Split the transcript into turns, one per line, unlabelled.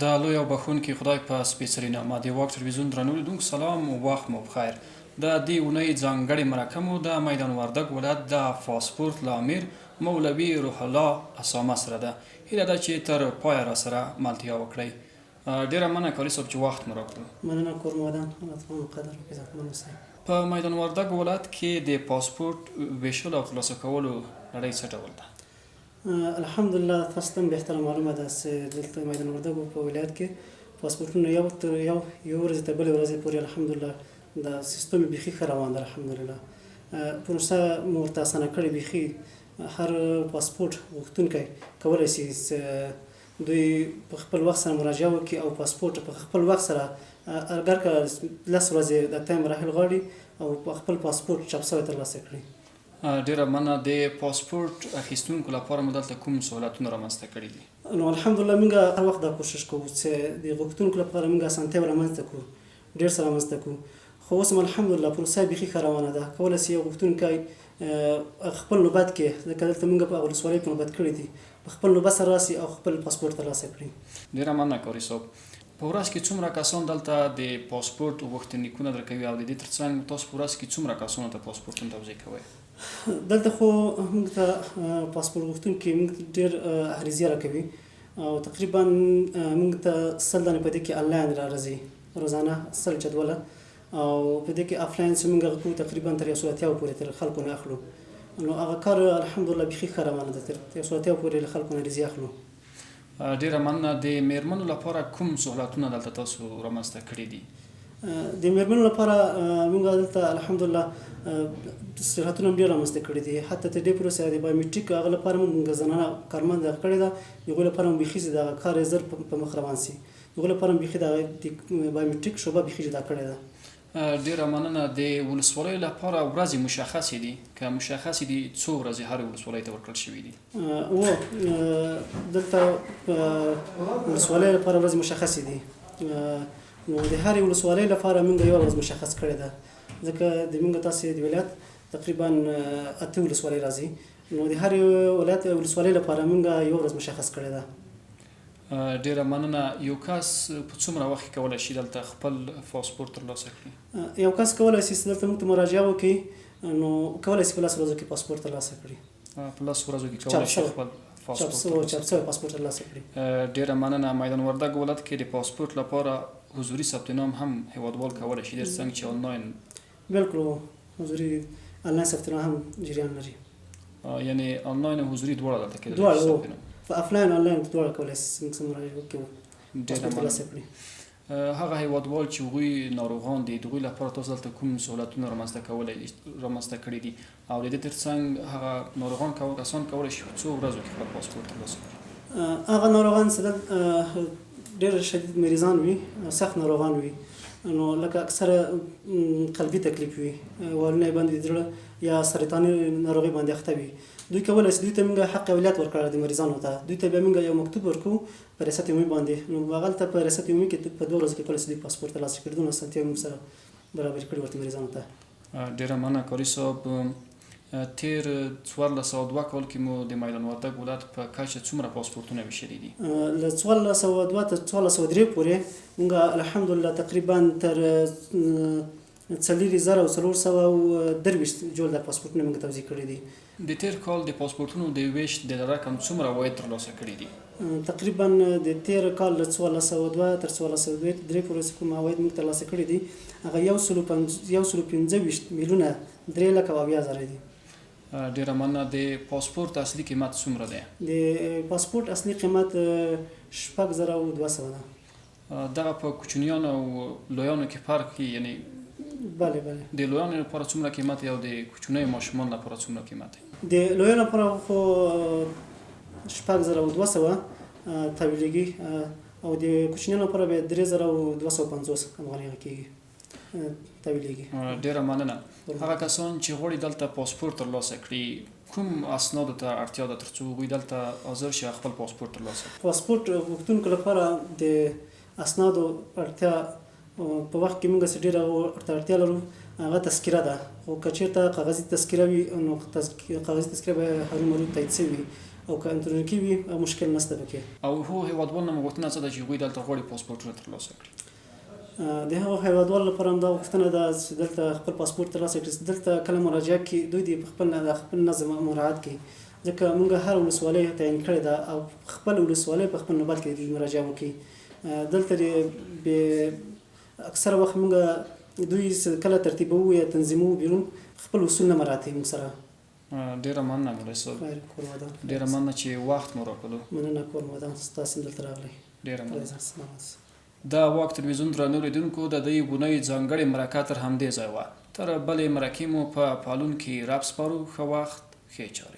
د لوی او بخښونکي خدای په سپېڅلي نامه د واک تلویزیون درنو لیدونکو سلام او وخت مو بخیر. د دې اونۍ ځانګړې مرکه مو د میدان وردګ ولایت د پاسپورت له امیر مولوي روح الله اسامه سره ده. هیله ده چې تر پایه راسره ملتیا وکړئ. ډېره مننه کاري صاحب چې وخت مو راکړو.
مننه کورمادان قدر عزتمن اوسئ.
په میدان وردګ ولایت کې د پاسپورت ویشلو او ترلاسه کولو لړۍ څه ډول ده؟
الحمدلله تاسو ته بهتره معلومه ده چې دلته میدان وردګ په ولایت کې پاسپورتونه یو ورځې تر بلې ورځې پورې الحمدلله د سیستم بیخي ښه روان ده. الحمدلله پروسه مو ورته اسانه کړې بیخي. هر پاسپورت غوښتونکی کولی شي چې دوی په خپل وخت سره مراجعه وکړي او پاسپورت په خپل وخت سره اگر که 10 ورځې د تایم مراحل غواړي او په خپل پاسپورت چاپ شوی ترلاسه کړي.
ډېره مننه. د پاسپورت اخیستونکو لپاره مو دلته کوم سهولتونه رامنځته کړي دي؟
نو الحمدلله موږ هر وخت دا کوشش کوو چې د غوښتونکو لپاره موږ اسانتیا رامنځته کړو، ډېر څه رامنځته کړو. خو اوس هم الحمدلله پروسه بیخي ښه روانه ده. کولی شي یو غوښتونکی خپل نوبت کې، ځکه دلته موږ په ولسوالۍ کې نوبت کړی دي، په خپل نوبت سره راسي او خپل پاسپورت ترلاسه کړي.
ډېره مننه کاري صاحب. په ورځ کې څومره کسان دلته د پاسپورت غوښتنلیکونه درکوي او د دې ترڅنګ تاسو په ورځ کې څومره کسانو ته پاسپورتونه توزیع کوئ؟
دلته خو موږ ته پاسپورت غوښتونکي موږ ډېر عریضې راکوي او تقریبا موږ ته 100 دانې په دې کې آنلاین راځي، روزانه 100 جدوله، او په دې کې آفلاین چې موږ کوو تقریبا تر 180 پورې تر خلکو نه اخلو. نو هغه کار الحمدلله بیخي ښه روانه ده، تر 180 پورې له خلکو نه عریضې اخلو.
ډېره مننه. د میرمنو لپاره کوم سهولتونه دلته تاسو رامنځته کړي دي؟
د میرمنو لپاره موږ دلته الحمدلله سهولتونه ډېر رامنځته کړي دي. حتی تر دې پورې چې د بایومیټریک هغه لپاره موږ زنانه کارمنده کړې ده، هغوی لپاره هم بیخي دغه کار زر په مخ روان شي. هغوی لپاره هم بیخي د بایومیټریک شعبه بیخي جدا کړې ده.
ډېره مننه. د ولسوالیو لپاره ورځې مشخصې دي؟ که مشخصې دي څو ورځې هرې ولسوالۍ ته ورکړل شوي دي؟
دلته ولسوالیو لپاره ورځې مشخصې دي. نو د هرې ولسوالۍ لپاره موږ یوه ورځ مشخص کړې ده، ځکه د موږ تاسې د ولایت تقریبا 8 ولسوالۍ راځي. نو د هرې ولایت ولسوالۍ لپاره موږ یوه ورځ مشخص کړې ده.
ډېره مننه. یو کس په څومره وخت کې کولی شي دلته خپل پاسپورت ترلاسه کړي؟
یو کس کولی شي چې دلته موږ ته مراجعه وکړي، نو کولی شي په 10 ورځو کې پاسپورت ترلاسه کړي.
په 10 ورځو کې کولی شي خپل
چاپ شوی پاسپورت ترلاسه کړي.
ډېره مننه. میدان وردګ ولایت کې د پاسپورت لپاره حضوري ثبت نام هم هیوادوال کولی شي، ډېر څنګه چې آنلاین؟
بالکل حضوري آنلاین ثبت نام هم جریان لري.
یعنې آنلاین او حضوري دواړه دلته کېدلی
شي؟ دواړه، آفلاین آنلاین دواړه کولی شي څنګه مراجعه وکړي، پاسپورت ترلاسه کړي.
هغه هیوادوال چې هغوی ناروغان دي، د هغوی لپاره تاسو دلته کوم سهولتونه رامنځته کړي دي او د دې ترڅنګ هغه ناروغان کسان کولی شي په څو ورځو کې خپل پاسپورت ترلاسه کړي؟
هغه ناروغان چې ډېر شدید مریضان وي، سخت ناروغان وي، نو لکه اکثره قلبي تکلیف وي، والونه باندې د زړه یا سرطاني ناروغي باندې اخته وي، دوی کولی شي دوی ته موږ حق اولویت ورکړی د مریضانو ته. دوی ته بیا موږ یو مکتوب ورکوو په ریاست عمومي باندې. نو هغلته په ریاست عمومي کې په 2 ورځو کې کولی شي دوی پاسپورت ترلاسه کړي. دونه اسانتیا موږ سره برابر کړي ورته مریضانو ته.
ډېره مننه کاري صاحب. تیر 1402 کال کې مو د میدان وردګ ولایت په کچه څومره پاسپورتونه ویشلي دي؟
له 1402 تر 1403 پورې موږ الحمدلله تقریبا تر 4423 جوړ د پاسپورتونه موږ توزیع کړي دي.
د تیر کال د پاسپورتونو د ویش د رقم څومره عواید ترلاسه کړي دي؟
تقریبا د تیر کال له 1402 تر 1403 پورې کوم عواید موږ ترلاسه کړي دي هغه 125 میلیونه 3,70,000 دي.
ډېره مننه. د پاسپورت اصلي قیمت څومره دی؟
د پاسپورت اصلي قیمت 4,200 ده.
دغه په کوچنیانو او لویانو کې فرق کوي؟ یعنې
بله بله.
د لویانو لپاره څومره قیمت او د کوچنیو ماشومانو لپاره څومره قیمت دی؟
د لویانو لپاره خو 4,200 تحویلیږي او د کوچنیانو لپاره بیا 3,250 افغانۍ کېږي تحویلیږي.
ډېره مننه. هغه کسان چې غواړي دلته پاسپورت ترلاسه کړي کوم اسنادو ته اړتیا ده تر څو هغوی دلته حاضر شي خپل پاسپورت ترلاسه کړي؟
پاسپورت غوښتونکو لپاره د اسنادو اړتیا په وخت کې موږ څه ډېره ورته اړتیا لرو هغه تذکره ده. خو که چېرته کاغذي تذکره وي نو کاغذي تذکره به هرومرو تایید شوي او که الکترونیکي وي مشکل نشته پکې.
او هو هیوادوال نه غوښتنه څه ده چې هغوی دلته غواړي پاسپورټونه ترلاسه کړي؟
د هغو هیوادوالو لپاره همدا غوښتنه ده چې دلته خپل پاسپورټ ترلاسه کړي. دلته کله مراجعه کوي دوی د خپل نظم مراعات کړي، ځکه موږ هر ولسوالۍ تعیین کړې ده او خپل ولسوالۍ په خپل نوبت کې مراجعه وکړي. دلته اکثره وخت موږ دوی کله ترتیبوو یا تنظیموو بیرون خپل اصول نه مراعاتوي موږ سره.
ډېره مننه مولوي صاحب،
خیر کور ودان.
ډېره مننه چې وخت مو راکړو.
مننه کور ودان، تاسو دلته راغلئ.
ډېره مننه.
سلامت.
دا واک تلویزیون درنو لیدونکو د دې اونۍ ځانګړې مرکه تر همدې ځای وه. تر بلې مرکې مو په پالون کې رب سپارو. ښه وخت، ښې چارې.